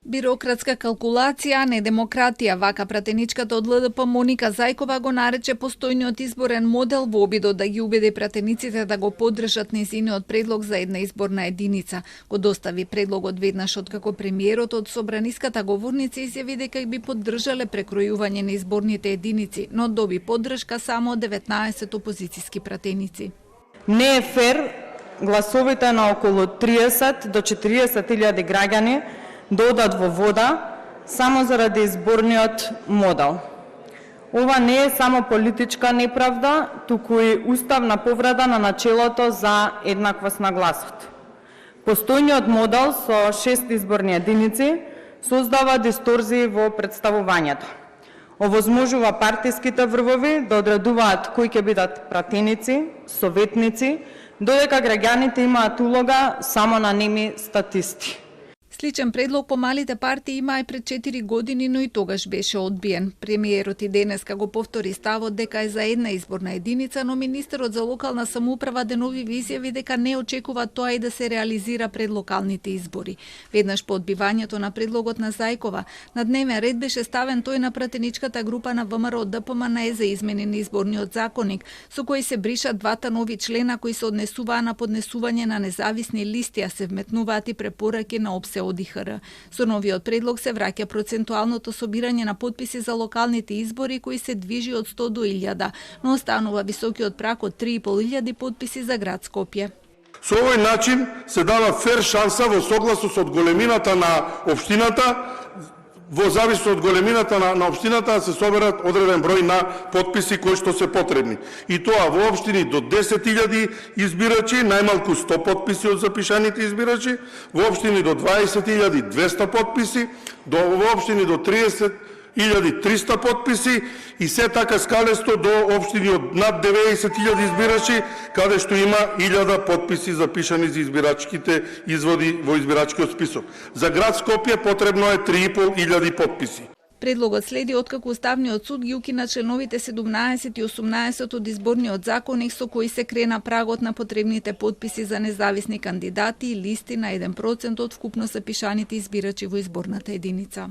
Бирократска калкулација, а не демократија, вака пратеничката од ЛДП Моника Зајкова го нарече постојниот изборен модел во обидот да ги убеди пратениците да го поддржат нејзиниот предлог за една изборна единица. Го достави предлогот веднаш откако премиерот од собраниската говорница изјави дека би поддржале прекројување на изборните единици, но доби поддршка само од 19 опозициски пратеници. Не е фер гласовите на околу 30 до 40.000 граѓани да одат во вода само заради изборниот модел. Ова не е само политичка неправда, туку и уставна повреда на начелото за еднаквост на гласот. Постојниот модел со 6 изборни единици создава дисторзии во представувањето. Овозможува партиските врвови да одредуваат кои ќе бидат пратеници, советници, додека граѓаните имаат улога само на неми статисти. Сличен предлог по малите партии има и пред 4 години, но и тогаш беше одбиен. Премиерот и денеска го повтори ставот дека е за една изборна единица, но министерот за локална самоуправа денови изјави дека не очекува тоа и да се реализира пред локалните избори. Веднаш по одбивањето на предлогот на Зајкова, на дневен ред беше ставен тој на пратеничката група на ВМРО ДПМНЕ за измени на изборниот законник, со кој се бришат двата нови члена кои се однесуваа на поднесување на независни листи, а се вметнуваат и препораки на ОПСЕ од ИХР. Со новиот предлог се враќа процентуалното собирање на потписи за локалните избори кои се движи од 100 до 1000, но останува високиот праг од 3500 потписи за град Скопје. Со овој начин се дава фер шанса во согласност од големината на општината, во зависност од големината на општината, да се соберат одреден број на потписи кои што се потребни. И тоа во општини до 10.000 избирачи, најмалку 100 потписи од запишаните избирачи, во општини до 20.200 потписи, во општини до 30.300 потписи и се така скалесто до општини од над 90.000 избирачи, каде што има 1000 потписи запишани за избирачките изводи во избирачкиот список. За град Скопје потребно е 3.500 потписи. Предлогот следи откако Уставниот суд ги укина членовите 17 и 18 од изборниот законник со кои се крена прагот на потребните потписи за независни кандидати и листи на 1% од вкупно запишаните избирачи во изборната единица.